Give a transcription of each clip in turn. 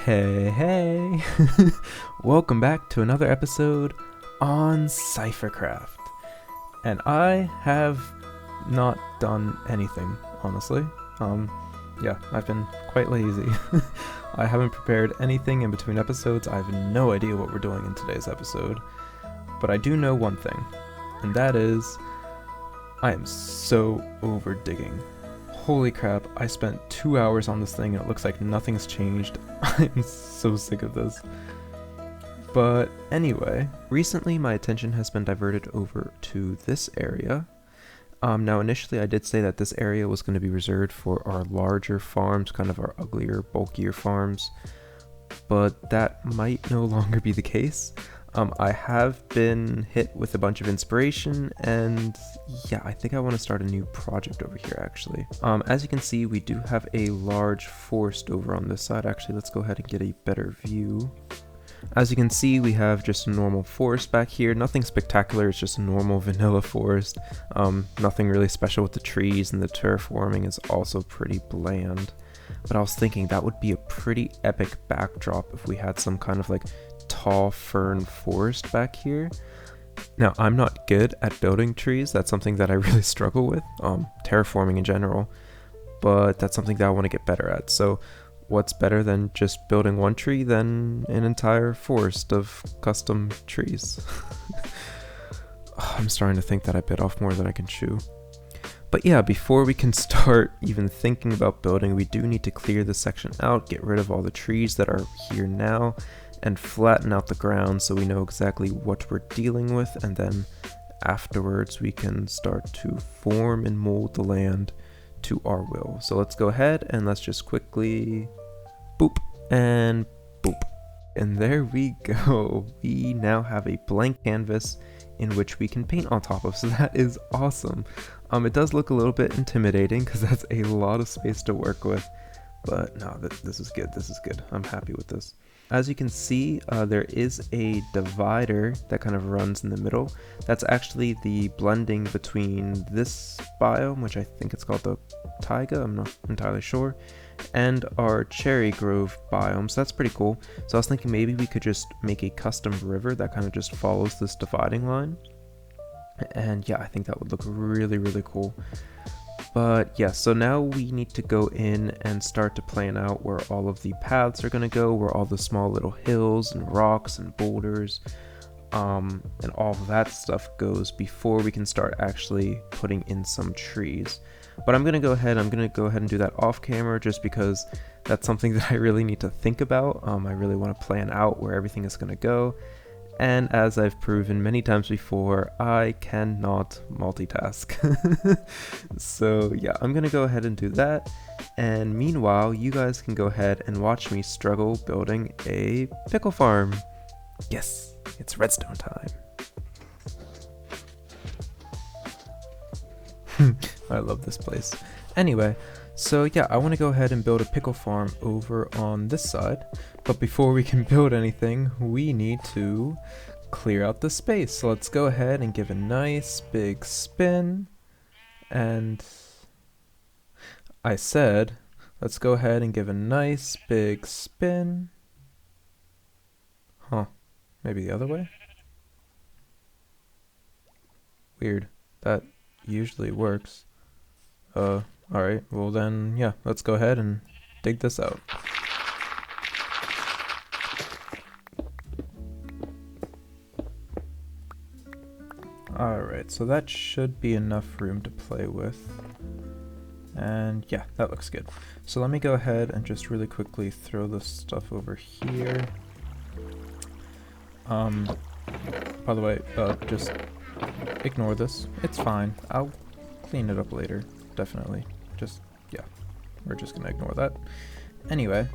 Hey, welcome back to another episode on CypherCraft. And I have not done anything, honestly. Yeah, I've been quite lazy. I haven't prepared anything in between episodes. I have no idea what we're doing in today's episode. But I do know one thing, and that is I am so over digging. Holy crap, I spent 2 hours on this thing and it looks like nothing's changed. I'm so sick of this. But anyway, recently my attention has been diverted over to this area. Now initially I did say that this area was going to be reserved for our larger farms, kind of our uglier, bulkier farms. But that might no longer be the case. I have been hit with a bunch of inspiration, and yeah, I think I want to start a new project over here actually. As you can see, we do have a large forest over on this side. Actually, let's go ahead and get a better view. As you can see, we have just a normal forest back here. Nothing spectacular, it's just a normal vanilla forest. Nothing really special with the trees, and the terraforming is also pretty bland. But I was thinking that would be a pretty epic backdrop if we had some kind of like tall fern forest back here. Now, I'm not good at building trees. That's something that I really struggle with, terraforming in general, but that's something that I want to get better at. So what's better than just building one tree than an entire forest of custom trees? I'm starting to think that I bit off more than I can chew. But yeah, before we can start even thinking about building, we do need to clear this section out, get rid of all the trees that are here now, and flatten out the ground so we know exactly what we're dealing with, and then afterwards we can start to form and mold the land to our will. So let's go ahead and let's just quickly boop and boop. And there we go. We now have a blank canvas in which we can paint on top of, so that is awesome. It does look a little bit intimidating because that's a lot of space to work with, but no, this is good. This is good. I'm happy with this. As you can see, there is a divider that kind of runs in the middle. That's actually the blending between this biome, which I think it's called the taiga, I'm not entirely sure, and our cherry grove biome, so that's pretty cool. So I was thinking maybe we could just make a custom river that kind of just follows this dividing line. And yeah, I think that would look really, really cool. But yeah, so now we need to go in and start to plan out where all of the paths are going to go, where all the small little hills and rocks and boulders and all of that stuff goes before we can start actually putting in some trees. But I'm going to go ahead and do that off camera just because that's something that I really need to think about. I really want to plan out where everything is going to go. And as I've proven many times before, I cannot multitask. So yeah, I'm gonna go ahead and do that. And meanwhile, you guys can go ahead and watch me struggle building a pickle farm. Yes, it's redstone time. I love this place. Anyway, so yeah, I want to go ahead and build a pickle farm over on this side. But before we can build anything, we need to clear out the space. So let's go ahead and give a nice big spin. And I said, let's go ahead and give a nice big spin. Huh, maybe the other way? Weird, that usually works. Alright, well then, yeah, let's go ahead and dig this out. Alright, so that should be enough room to play with. And yeah, that looks good. So let me go ahead and just really quickly throw this stuff over here. By the way, just ignore this. It's fine. I'll clean it up later. Definitely. Yeah, we're just gonna ignore that. Anyway,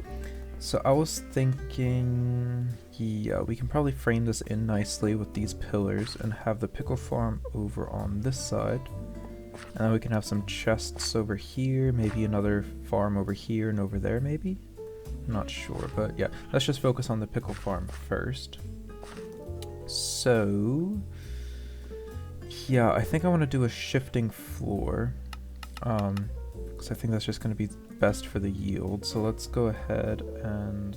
so I was thinking, yeah, we can probably frame this in nicely with these pillars and have the pickle farm over on this side. And then we can have some chests over here, maybe another farm over here and over there maybe? I'm not sure, but yeah, let's just focus on the pickle farm first. So, yeah, I think I want to do a shifting floor. Because I think that's just going to be best for the yield. So let's go ahead and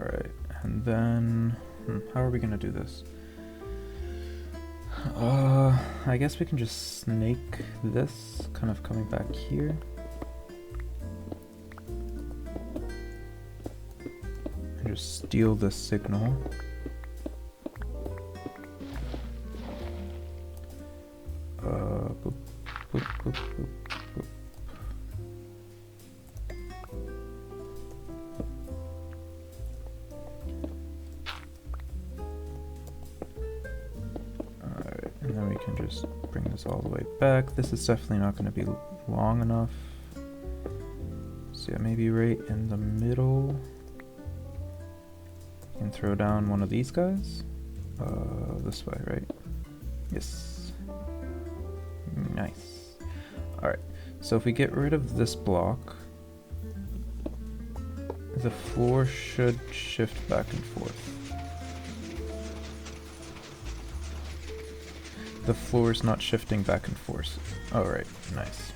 Alright, and then how are we gonna do this? I guess we can just snake this, kind of coming back here. And just steal the signal. Boop, boop, boop, boop, boop. Alright, and then we can just bring this all the way back. This is definitely not going to be long enough. So yeah, maybe right in the middle. You can throw down one of these guys. This way, right? Yes. Nice. Alright, so if we get rid of this block, the floor should shift back and forth. The floor is not shifting back and forth. Alright, nice.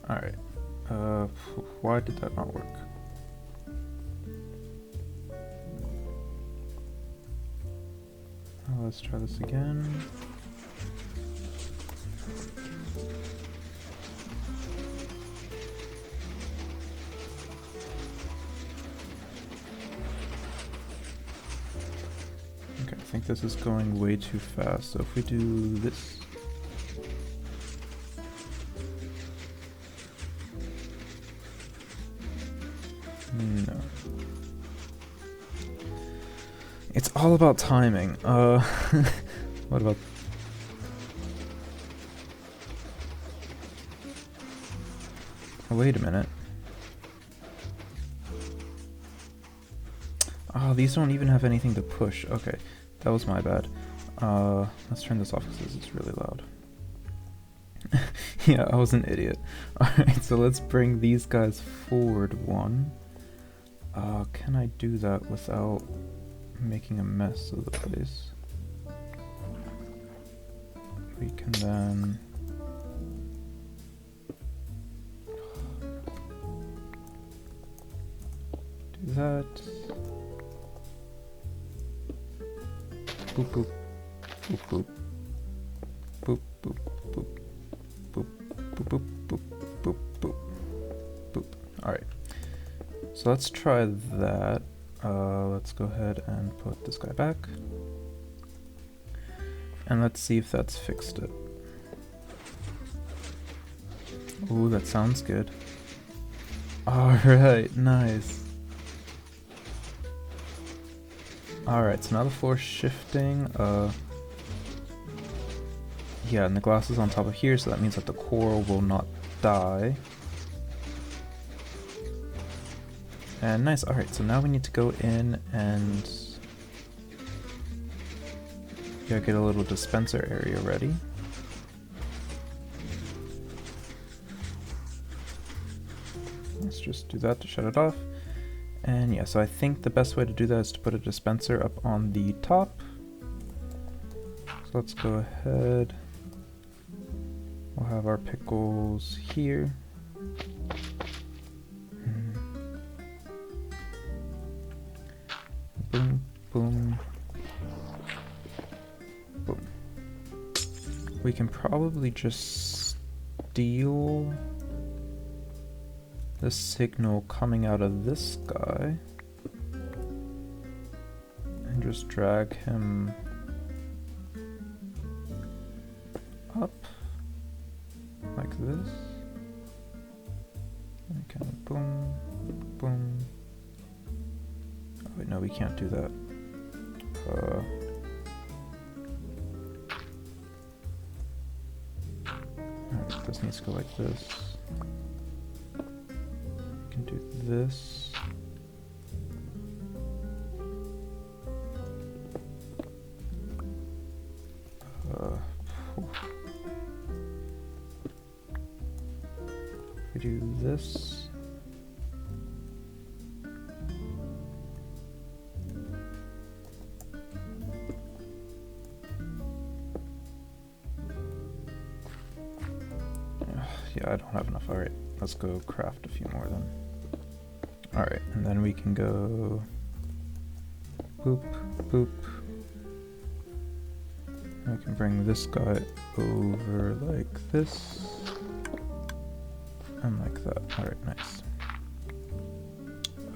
Alright, why did that not work? Let's try this again. Okay, I think this is going way too fast, so if we do this. No. It's all about timing. What about... Oh, wait a minute. Oh, these don't even have anything to push. Okay, that was my bad. Let's turn this off because it's really loud. Yeah, I was an idiot. Alright, so let's bring these guys forward one. Can I do that without making a mess of the place? We can then... do that. Boop boop. Boop boop. Boop boop boop. Boop boop boop boop boop boop. Boop. Alright. So let's try that. Let's go ahead and put this guy back. And let's see if that's fixed it. Ooh, that sounds good. Alright, nice. Alright, so now the floor's shifting. Yeah, and the glass is on top of here, so that means that the coral will not die. And nice, alright, so now we need to go in and yeah, get a little dispenser area ready. Let's just do that to shut it off. And yeah, so I think the best way to do that is to put a dispenser up on the top. So let's go ahead. We'll have our pickles here. Boom, boom, boom. We can probably just steal the signal coming out of this guy and just drag him up like this. And kind of boom, boom. Oh wait, no, we can't do that. Alright, this needs to go like this. We can do this. We do this. Yeah, I don't have enough. Alright, let's go craft a few more then. Alright, and then we can go boop, boop. I can bring this guy over like this. And like that. Alright, nice.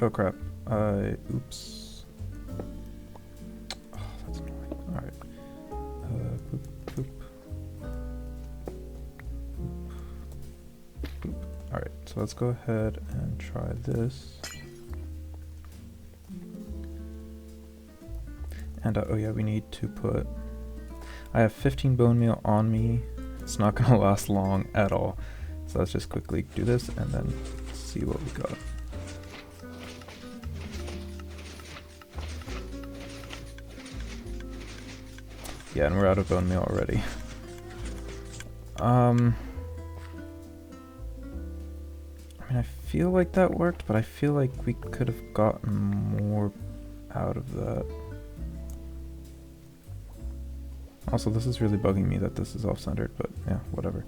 Oh crap. Oops. Oh, that's annoying. Alright. Boop, boop. Boop. Alright, so let's go ahead and try this. And oh yeah, we need to put... I have 15 bone meal on me. It's not gonna last long at all. So let's just quickly do this and then see what we got. Yeah, and we're out of bone meal already. I mean, I feel like that worked, but I feel like we could have gotten more out of that. Also, this is really bugging me that this is off-centered, but yeah, whatever.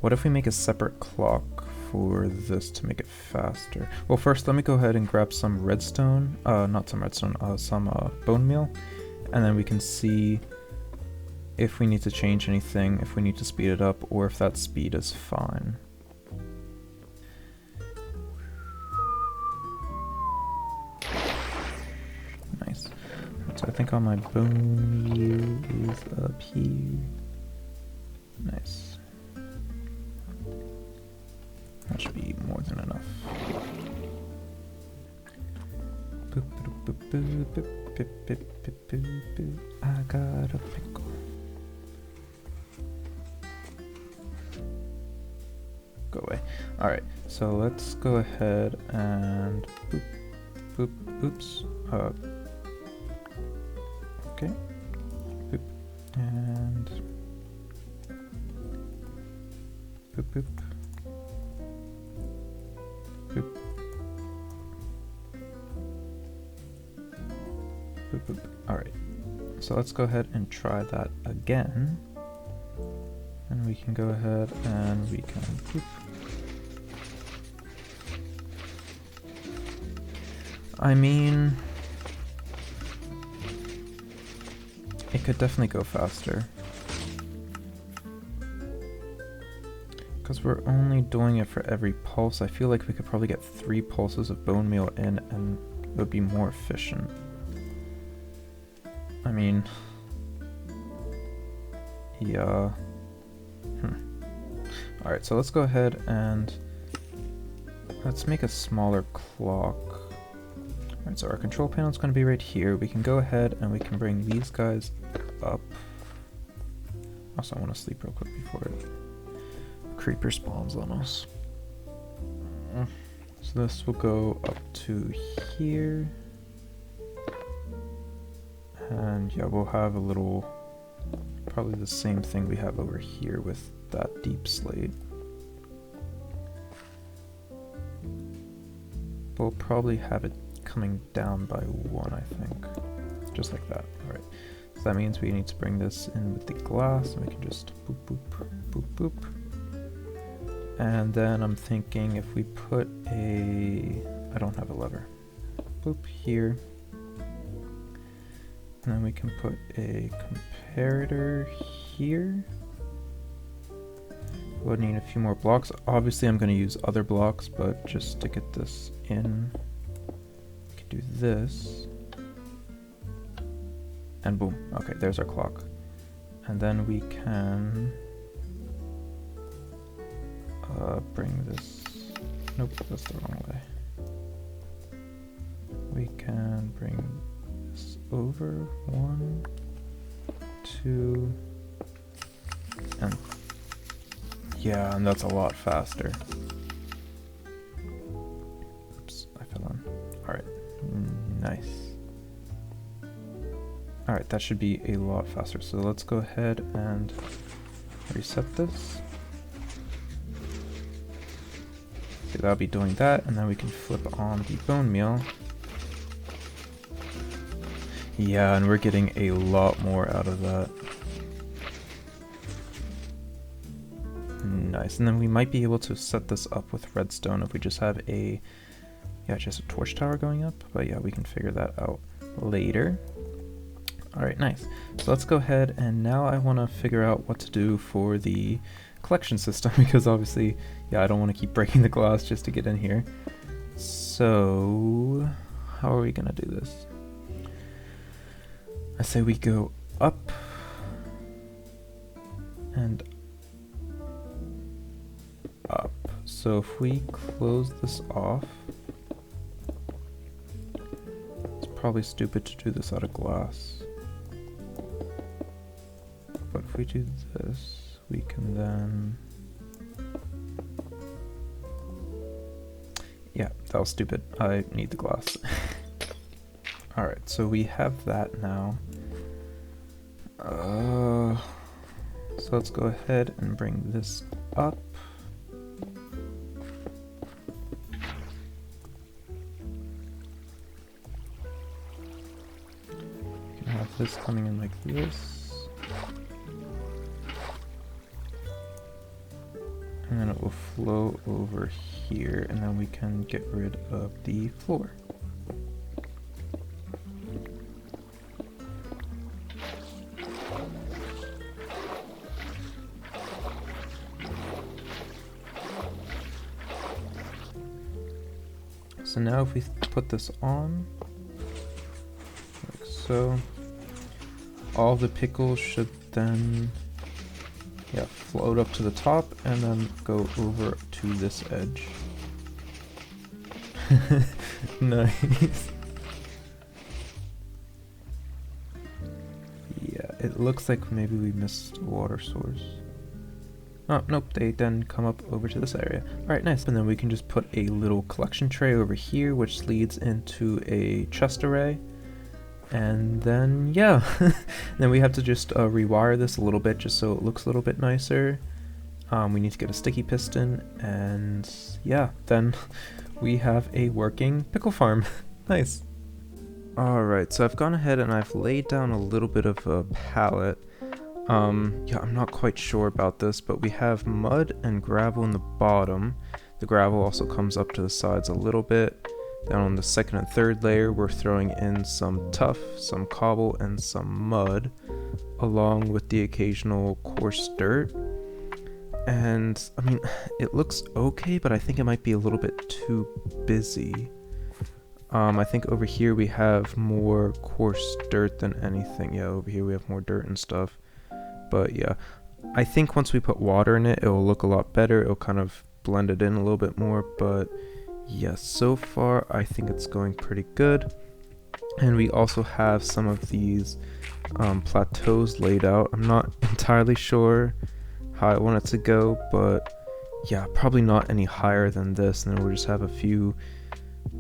What if we make a separate clock for this to make it faster? Well, first let me go ahead and grab some redstone, not some redstone, some bone meal, and then we can see if we need to change anything, if we need to speed it up, or if that speed is fine. Nice. So I think all my bone meal is up here. Nice. That should be more than enough. I got a pickle. Go away. Alright, so let's go ahead and boop, boop, oops. Okay. Boop. And boop, boop. Boop. Boop, boop. Alright, so let's go ahead and try that again. And we can go ahead and we can boop. I mean, it could definitely go faster. Because we're only doing it for every pulse. I feel like we could probably get 3 pulses of bone meal in and it would be more efficient. I mean, yeah. Alright, so let's go ahead and let's make a smaller clock. Alright, so our control panel is going to be right here. We can go ahead and we can bring these guys up. Also, I want to sleep real quick before it creeper spawns on us. So this will go up to here. And yeah, we'll have a little, probably the same thing we have over here with that deep slate. We'll probably have it coming down by 1, I think. Just like that. Alright. So that means we need to bring this in with the glass, and we can just boop, boop, boop, boop. And then I'm thinking if we put a... I don't have a lever. Boop here. And then we can put a comparator here. We'll need a few more blocks. Obviously I'm going to use other blocks, but just to get this in, we can do this. And boom. Okay, there's our clock. And then we can bring this... Nope, that's the wrong way. We can bring this over. 1, 2, and yeah, and that's a lot faster. Oops, I fell on. Alright, nice. Alright, that should be a lot faster. So let's go ahead and reset this. Okay, that'll be doing that, and then we can flip on the bone meal. Yeah, and we're getting a lot more out of that. nice. And then we might be able to set this up with redstone if we just have a, just a torch tower going up. But yeah, we can figure that out later. Alright, nice. So let's go ahead, and now I want to figure out what to do for the collection system, because obviously, I don't want to keep breaking the glass just to get in here. So, how are we going to do this? I say we go up and up. So if we close this off, it's probably stupid to do this out of glass. But if we do this, we can then... Yeah, that was stupid. I need the glass. Alright, so we have that now. So let's go ahead and bring this up. We can have this coming in like this. And then it will flow over here, and then we can get rid of the floor. So now if we put this on, like so, all the pickles should then float up to the top and then go over to this edge. Nice. Yeah, it looks like maybe we missed a water source. Oh, nope, they then come up over to this area. Alright, nice. And then we can just put a little collection tray over here, which leads into a chest array. And then, then we have to just rewire this a little bit just so it looks a little bit nicer. We need to get a sticky piston, and then we have a working pickle farm. Nice. Alright, so I've gone ahead and I've laid down a little bit of a pallet. I'm not quite sure about this, but we have mud and gravel in the bottom. The gravel also comes up to the sides a little bit. Then on the second and third layer, we're throwing in some tuff, some cobble, and some mud, along with the occasional coarse dirt. And, I mean, it looks okay, but I think it might be a little bit too busy. I think over here we have more coarse dirt than anything. Yeah, over here we have more dirt and stuff. But yeah, I think once we put water in it, it will look a lot better. It'll kind of blend it in a little bit more, but yeah, so far I think it's going pretty good. And we also have some of these plateaus laid out. I'm not entirely sure how I want it to go, but yeah, probably not any higher than this. And then we'll just have a few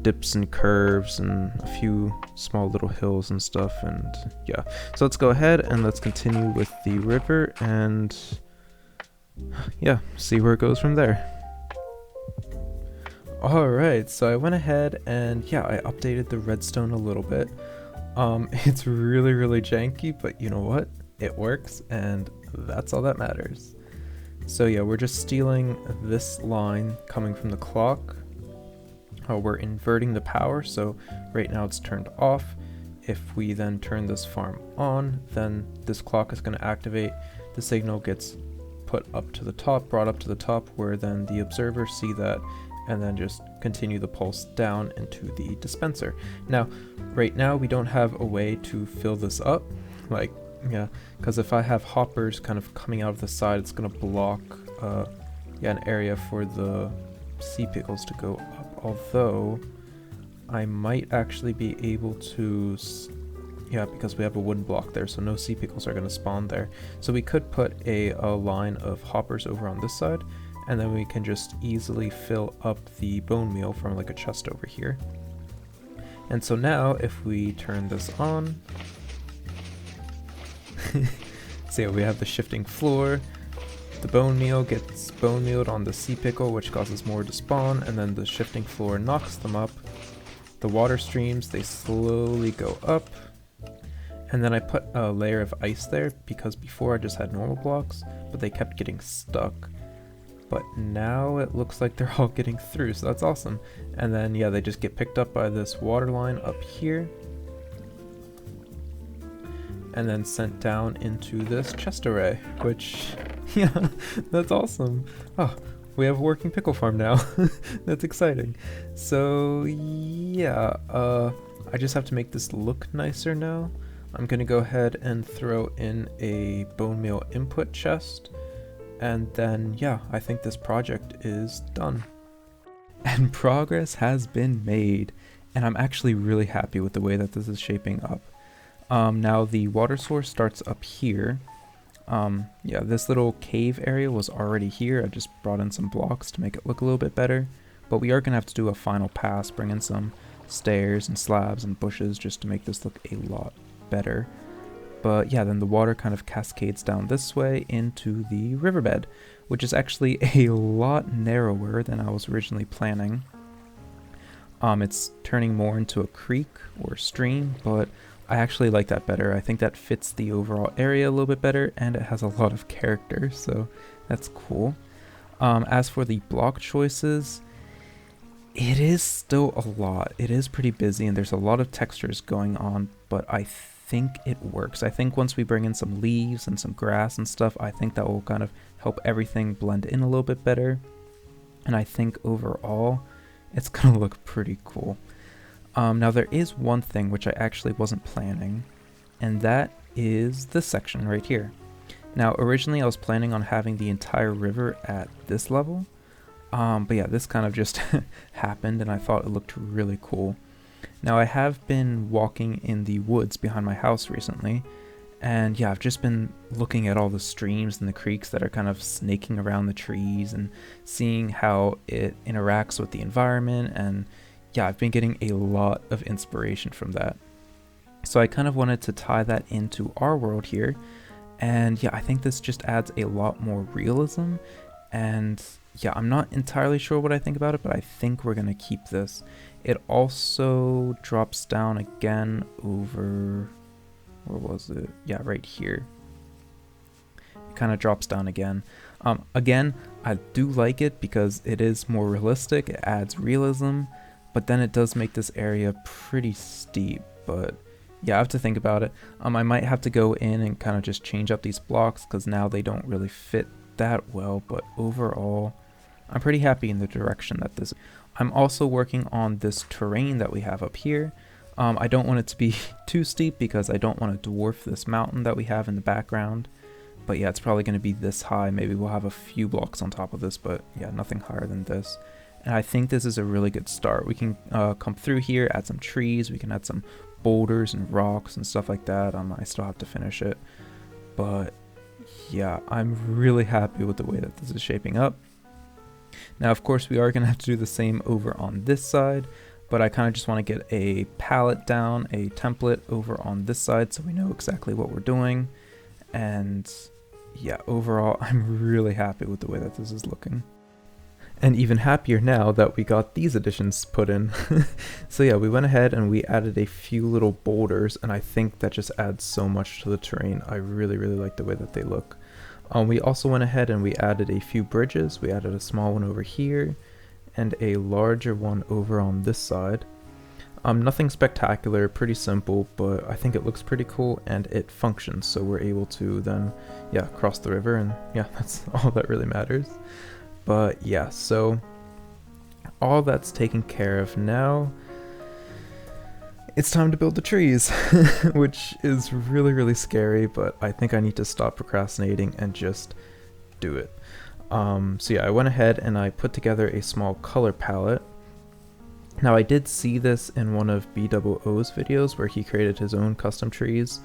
dips and curves and a few small little hills and stuff. And yeah, so let's go ahead and let's continue with the river and see where it goes from there. Alright, so I went ahead and I updated the redstone a little bit. It's really janky, but you know what? It works, and that's all that matters. So yeah, we're just stealing this line coming from the clock. We're inverting the power, so right now it's turned off. If we then turn this farm on, then this clock is going to activate. The signal gets put up to the top, brought up to the top, where then the observers see that and then just continue the pulse down into the dispenser. Now, right now we don't have a way to fill this up, because if I have hoppers kind of coming out of the side, it's going to block an area for the sea pickles to go up. Although I might actually be able to, because we have a wooden block there, so no sea pickles are going to spawn there. So we could put a line of hoppers over on this side, and then we can just easily fill up the bone meal from like a chest over here. And so now if we turn this on, so we have the shifting floor. The bone meal gets bone mealed on the sea pickle, which causes more to spawn, and then the shifting floor knocks them up. The water streams, they slowly go up. And then I put a layer of ice there because before I just had normal blocks, but they kept getting stuck. but now it looks like they're all getting through, so that's awesome. And then yeah, they just get picked up by this water line up here and then sent down into this chest array, which yeah, that's awesome. Oh, we have a working pickle farm now. That's exciting. So yeah, I just have to make this look nicer now. I'm gonna go ahead and throw in a bone meal input chest, and then yeah, I think this project is done. And progress has been made, and I'm actually really happy with the way that this is shaping up. Now the water source starts up here. Yeah, this little cave area was already here. I just brought in some blocks to make it look a little bit better, but we are gonna have to do a final pass, bring in some stairs and slabs and bushes just to make this look a lot better. But yeah, then the water kind of cascades down this way into the riverbed, which is actually a lot narrower than I was originally planning. It's turning more into a creek or stream, but I actually like that better. I think that fits the overall area a little bit better, and it has a lot of character, so that's cool. As for the block choices, it is still a lot. It is pretty busy, and there's a lot of textures going on, but I think it works. I think once we bring in some leaves and some grass and stuff, I think that will kind of help everything blend in a little bit better. And I think overall, it's gonna look pretty cool. Now there is one thing which I actually wasn't planning, and that is this section right here. Now originally I was planning on having the entire river at this level, but yeah, this kind of just happened, and I thought it looked really cool. Now I have been walking in the woods behind my house recently, and yeah, I've just been looking at all the streams and the creeks that are kind of snaking around the trees and seeing how it interacts with the environment, and yeah, I've been getting a lot of inspiration from that. So I kind of wanted to tie that into our world here, and yeah, I think this just adds a lot more realism, and yeah, I'm not entirely sure what I think about it, but I think we're gonna keep this. It also drops down again over, where was it? Yeah, right here. It kind of drops down again. Again, I do like it because it is more realistic, it adds realism, but then it does make this area pretty steep, but yeah, I have to think about it. I might have to go in and kind of just change up these blocks because now they don't really fit that well, but overall, I'm pretty happy in the direction that this. I'm also working on this terrain that we have up here. I don't want it to be too steep because I don't want to dwarf this mountain that we have in the background. But yeah, it's probably going to be this high. Maybe we'll have a few blocks on top of this, but yeah, nothing higher than this. And I think this is a really good start. We can come through here, add some trees, we can add some boulders and rocks and stuff like that. I still have to finish it. But yeah, I'm really happy with the way that this is shaping up. Now, of course, we are going to have to do the same over on this side, but I kind of just want to get a palette down, a template over on this side so we know exactly what we're doing. And yeah, overall, I'm really happy with the way that this is looking. And even happier now that we got these additions put in. So yeah, we went ahead and we added a few little boulders, and I think that just adds so much to the terrain. I really like the way that they look. We also went ahead and we added a few bridges. We added a small one over here and a larger one over on this side. Nothing spectacular, pretty simple, but I think it looks pretty cool and it functions. So we're able to then, yeah, cross the river, and yeah, that's all that really matters. But yeah, so all that's taken care of now. It's time to build the trees, which is really scary, but I think I need to stop procrastinating and just do it. So yeah, I went ahead and I put together a small color palette. Now I did see this in one of BOO's videos where he created his own custom trees.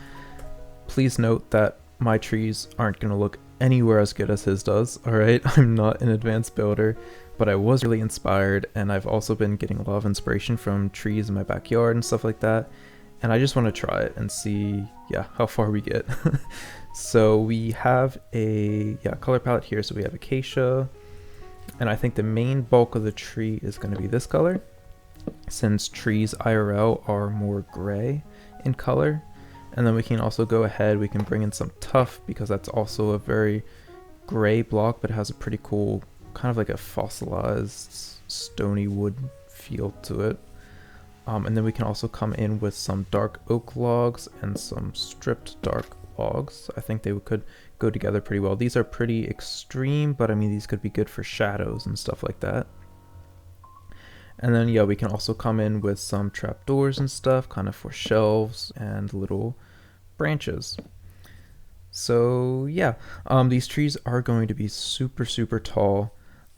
Please note that my trees aren't going to look anywhere as good as his does, alright? I'm not an advanced builder, but I was really inspired, and I've also been getting a lot of inspiration from trees in my backyard and stuff like that, and I just want to try it and see, yeah, how far we get. So we have a color palette here, so we have acacia, and I think the main bulk of the tree is going to be this color, since trees IRL are more gray in color. And then we can also go ahead, we can bring in some tuff because that's also a very gray block, but it has a pretty cool kind of like a fossilized stony wood feel to it. And then we can also come in with some dark oak logs and some stripped dark logs. I think they could go together pretty well. These are pretty extreme, but I mean, these could be good for shadows and stuff like that. And then, yeah, we can also come in with some trapdoors and stuff, kind of for shelves and little branches. So, yeah, these trees are going to be super, super tall.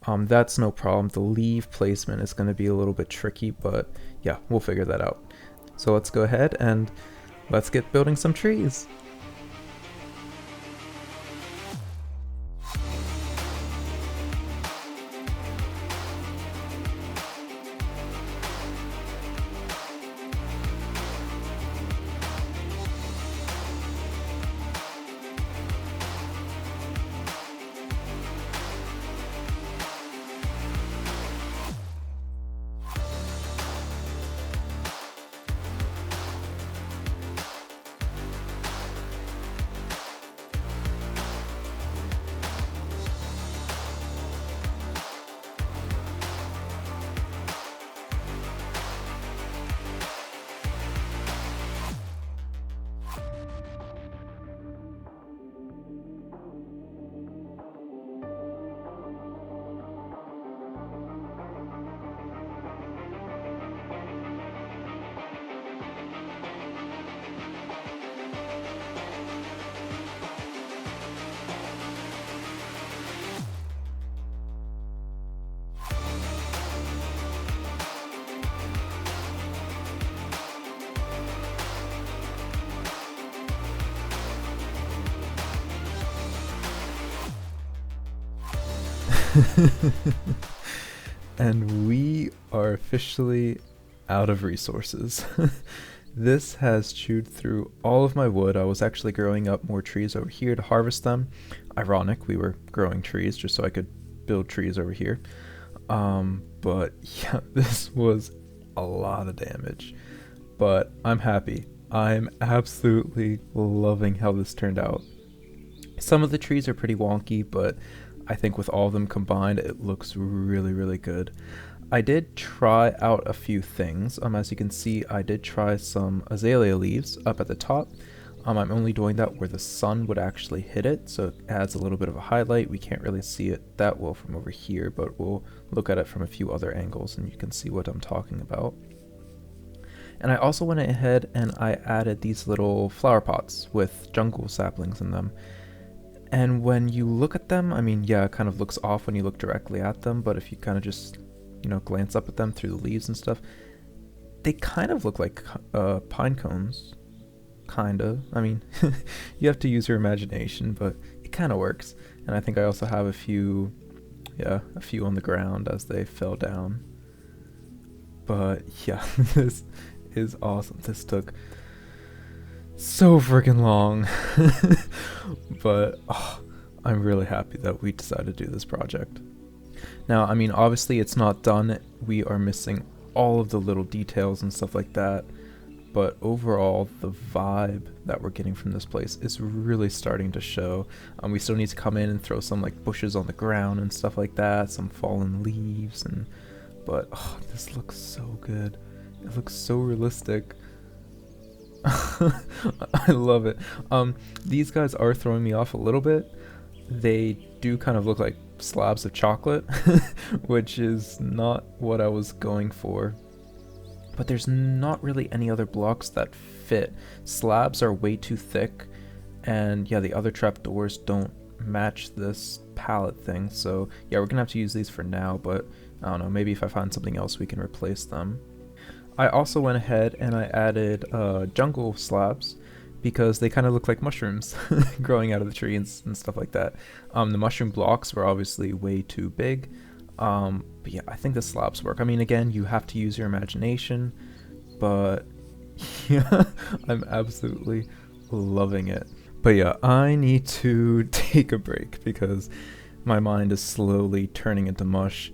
That's no problem. The leaf placement is going to be a little bit tricky, but yeah, we'll figure that out. So let's go ahead and let's get building some trees. And we are officially out of resources. This has chewed through all of my wood. I was actually growing up more trees over here to harvest them. Ironic, we were growing trees just so I could build trees over here. But yeah, this was a lot of damage. But I'm happy. I'm absolutely loving how this turned out. Some of the trees are pretty wonky, but I think with all of them combined, it looks really, really good. I did try out a few things. As you can see, I did try some azalea leaves up at the top. I'm only doing that where the sun would actually hit it, so it adds a little bit of a highlight. We can't really see it that well from over here, but we'll look at it from a few other angles and you can see what I'm talking about. And I also went ahead and I added these little flower pots with jungle saplings in them. And when you look at them, I mean, yeah, it kind of looks off when you look directly at them, but if you kind of just, you know, glance up at them through the leaves and stuff, they kind of look like pine cones. Kind of. I mean, you have to use your imagination, but it kind of works. And I think I also have a few on the ground as they fell down. But yeah, this is awesome. This took so freaking long. But I'm really happy that we decided to do this project. Now, I mean, obviously it's not done. We are missing all of the little details and stuff like that. But overall, the vibe that we're getting from this place is really starting to show. We still need to come in and throw some like bushes on the ground and stuff like that, some fallen leaves, but this looks so good. It looks so realistic. I love it. These guys are throwing me off a little bit. They do kind of look like slabs of chocolate, which is not what I was going for. But there's not really any other blocks that fit. Slabs are way too thick, and yeah, the other trapdoors don't match this palette thing. So yeah, we're gonna have to use these for now, but I don't know, maybe if I find something else we can replace them. I also went ahead and I added jungle slabs because they kind of look like mushrooms growing out of the tree and stuff like that. The mushroom blocks were obviously way too big, but yeah, I think the slabs work. I mean, again, you have to use your imagination, but yeah, I'm absolutely loving it. But yeah, I need to take a break because my mind is slowly turning into mush.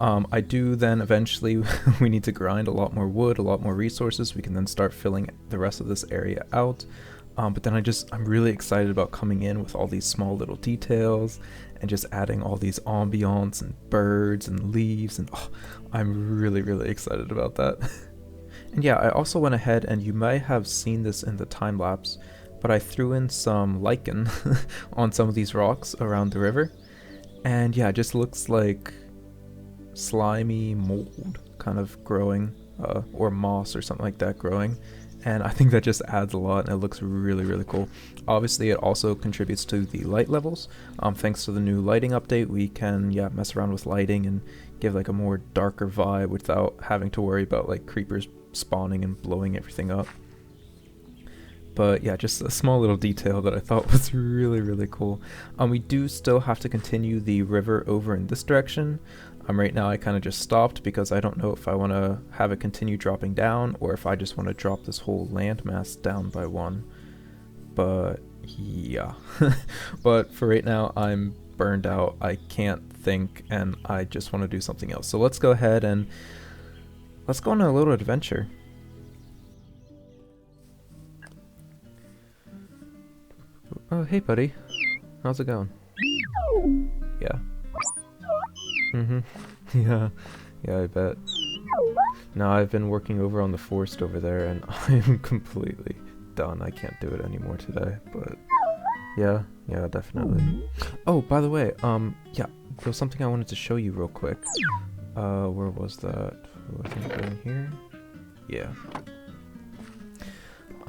I do then eventually, we need to grind a lot more wood, a lot more resources. We can then start filling the rest of this area out. But then I'm really excited about coming in with all these small little details and just adding all these ambiance and birds and leaves, and I'm really, really excited about that. And yeah, I also went ahead, and you may have seen this in the time lapse, but I threw in some lichen on some of these rocks around the river. And yeah, it just looks like slimy mold kind of growing, or moss or something like that growing. And I think that just adds a lot, and it looks really, really cool. Obviously, it also contributes to the light levels. Thanks to the new lighting update, we can mess around with lighting and give like a more darker vibe without having to worry about like creepers spawning and blowing everything up. But yeah, just a small little detail that I thought was really, really cool. We do still have to continue the river over in this direction. Right now I kind of just stopped because I don't know if I want to have it continue dropping down or if I just want to drop this whole landmass down by one. But yeah, but for right now I'm burned out. I can't think, and I just want to do something else. So let's go ahead and let's go on a little adventure. Oh, hey buddy. How's it going? Yeah. Yeah, I bet. No, I've been working over on the forest over there, and I'm completely done. I can't do it anymore today, but yeah, definitely. Oh, by the way, yeah, there was something I wanted to show you real quick. Where was that? I think in here? Yeah.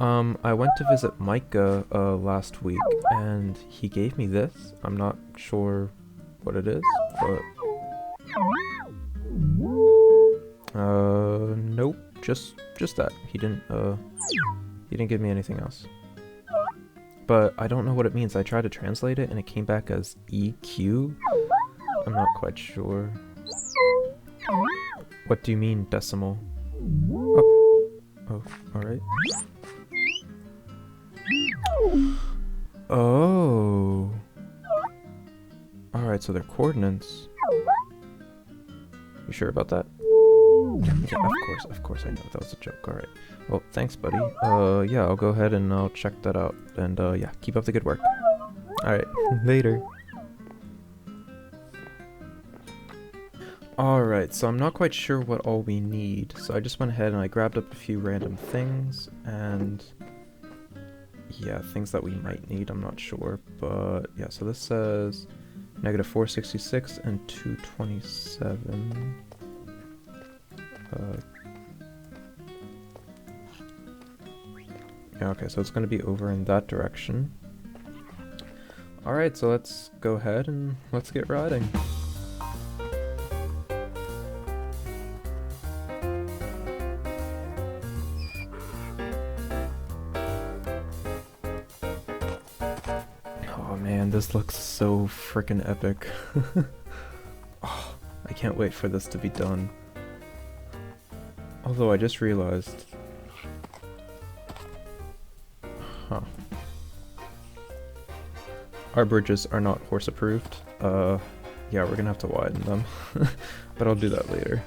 I went to visit Micah, last week, and he gave me this. I'm not sure what it is, but nope, just that. He didn't give me anything else. But I don't know what it means. I tried to translate it and it came back as EQ. I'm not quite sure. What do you mean, decimal? Oh, alright. Oh. Alright, so they're coordinates. You sure about that? Yeah, of course I know. That was a joke. Alright. Well, thanks, buddy. Yeah, I'll go ahead and I'll check that out. And, yeah, keep up the good work. Alright, later. Alright, so I'm not quite sure what all we need. So I just went ahead and I grabbed up a few random things, and yeah, things that we might need, I'm not sure. But yeah, so this says -466 and 227. Yeah, okay, so it's going to be over in that direction. Alright, so let's go ahead and let's get riding. Oh man, this looks so freaking epic. Oh, I can't wait for this to be done. Although I just realized... Huh. Our bridges are not horse approved. Yeah, we're gonna have to widen them. But I'll do that later.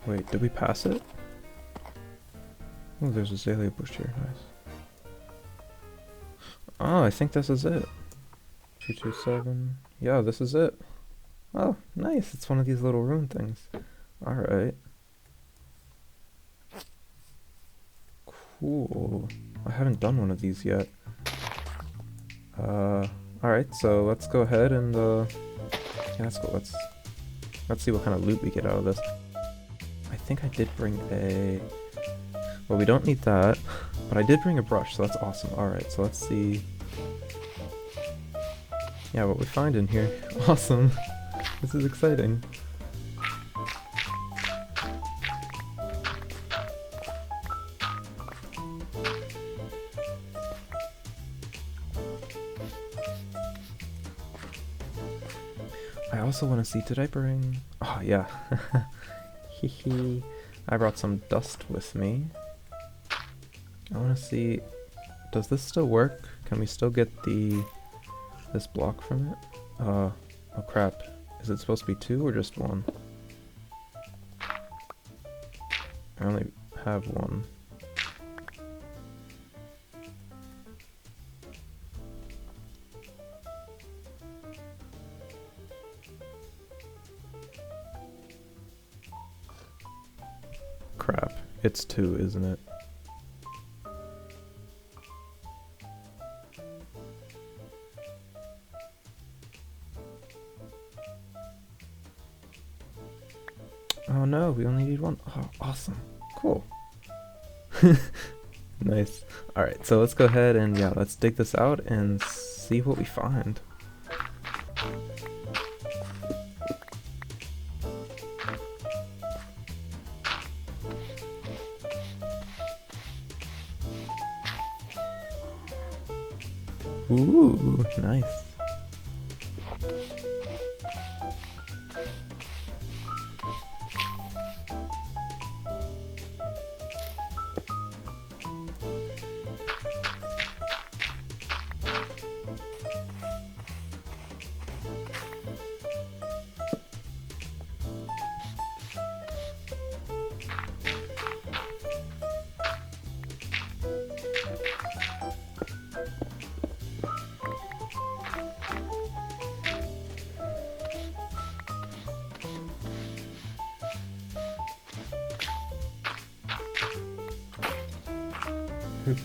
Wait, did we pass it? Oh, there's a azalea bush here. Nice. Oh, I think this is it. 227. Yeah, this is it. Oh, nice. It's one of these little rune things. Alright. Cool. I haven't done one of these yet. Alright, so let's go ahead and yeah, let's go. Let's see what kind of loot we get out of this. I think I did bring a... Well, we don't need that, but I did bring a brush, so that's awesome. Alright, so let's see... Yeah, what we find in here. Awesome! This is exciting. I also want to see, did I bring... Oh, yeah. Hehe. I brought some dust with me. I want to see, does this still work? Can we still get this block from it? Oh crap. Is it supposed to be 2 or just 1? I only have 1. Crap. It's 2, isn't it? Oh no, we only need 1. Oh, awesome. Cool. Nice. Alright, so let's go ahead and yeah, let's dig this out and see what we find. Ooh, nice. Oops.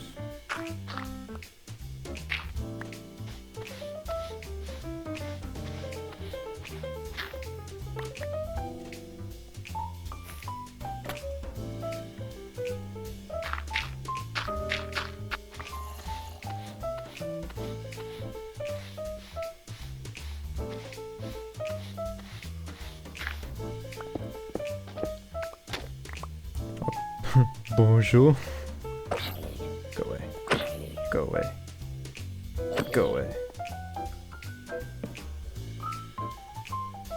Bonjour. Go away. Go away. Go away.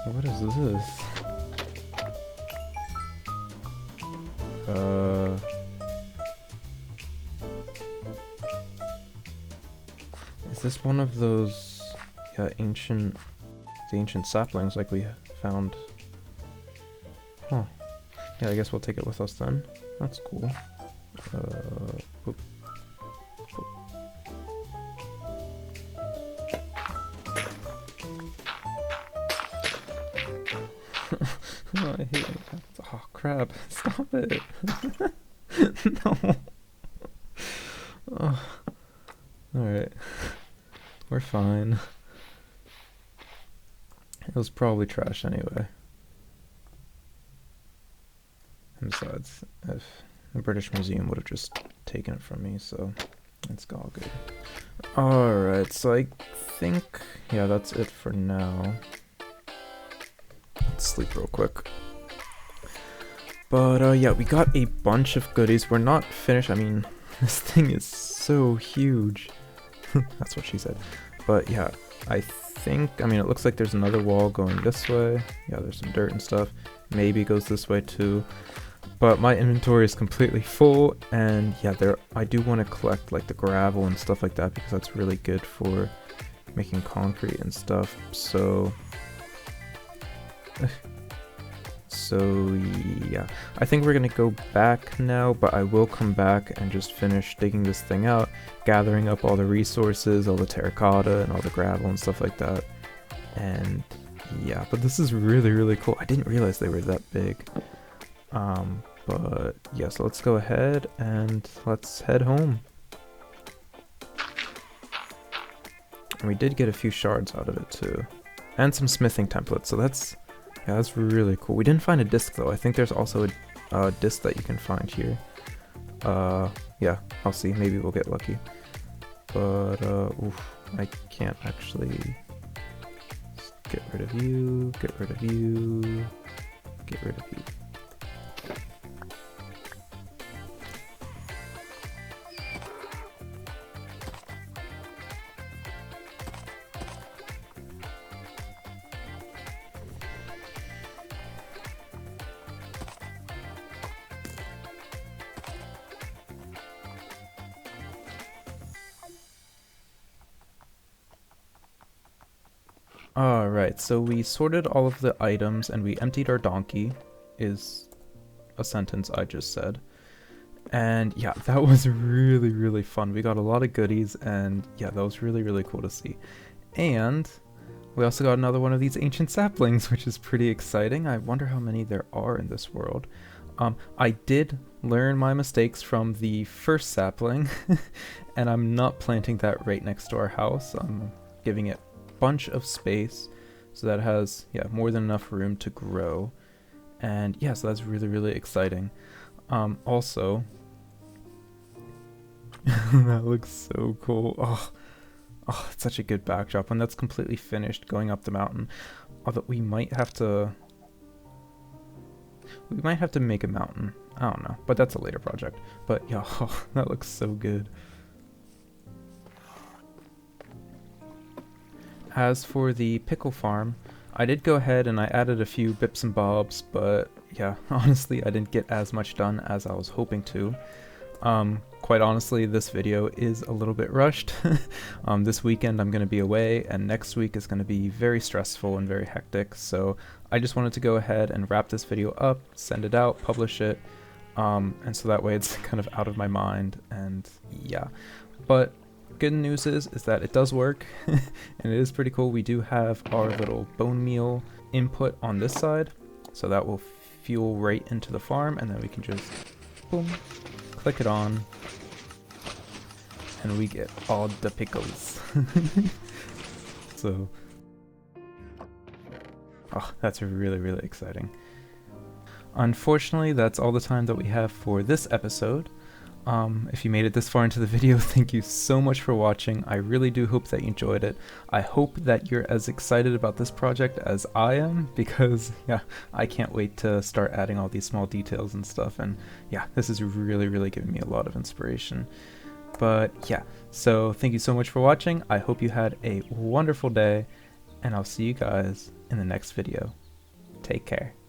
What is this? Is this one of those the ancient saplings like we found? Huh. Yeah, I guess we'll take it with us then. That's cool. Whoop. Oh, I hate it. Oh crap, stop it. No. Oh. Alright. We're fine. It was probably trash anyway. And besides, if the British Museum would have just taken it from me, so it's all good. Alright, so I think, yeah, that's it for now. Let's sleep real quick. But yeah, we got a bunch of goodies. We're not finished. I mean, this thing is so huge. That's what she said. But yeah, I think, I mean, it looks like there's another wall going this way. Yeah, there's some dirt and stuff. Maybe it goes this way too. But my inventory is completely full, and yeah, I do want to collect like the gravel and stuff like that because that's really good for making concrete and stuff. So yeah, I think we're gonna go back now, but I will come back and just finish digging this thing out, gathering up all the resources, all the terracotta and all the gravel and stuff like that. And yeah, but this is really, really cool. I didn't realize they were that big. But yeah, so let's go ahead and let's head home. And we did get a few shards out of it too. And some smithing templates, so that's really cool. We didn't find a disc though. I think there's also a disc that you can find here. Yeah, I'll see. Maybe we'll get lucky. But, oof, I can't actually... Get rid of you, get rid of you, get rid of you. Alright, so we sorted all of the items and we emptied our donkey, is a sentence I just said. And yeah, that was really fun. We got a lot of goodies and yeah, that was really cool to see. And we also got another one of these ancient saplings, which is pretty exciting. I wonder how many there are in this world. I did learn my mistakes from the first sapling, and I'm not planting that right next to our house. I'm giving it bunch of space so that it has more than enough room to grow. And yeah, so that's really exciting. Also that looks so cool. Oh, it's such a good backdrop when that's completely finished going up the mountain. Although we might have to make a mountain. I don't know, but that's a later project. But yeah, that looks so good. As for the pickle farm, I did go ahead and I added a few bips and bobs, but yeah, honestly, I didn't get as much done as I was hoping to. Quite honestly, this video is a little bit rushed. This weekend I'm going to be away, and next week is going to be very stressful and very hectic, so I just wanted to go ahead and wrap this video up, send it out, publish it, and so that way it's kind of out of my mind, and yeah. But good news is that it does work, and it is pretty cool. We do have our little bone meal input on this side, so that will fuel right into the farm, and then we can just boom, click it on, and we get all the pickles. So, oh, that's really exciting. Unfortunately, that's all the time that we have for this episode. If you made it this far into the video, thank you so much for watching. I really do hope that you enjoyed it. I hope that you're as excited about this project as I am, because yeah, I can't wait to start adding all these small details and stuff, and yeah, this is really giving me a lot of inspiration. But yeah, so thank you so much for watching. I hope you had a wonderful day, and I'll see you guys in the next video. Take care.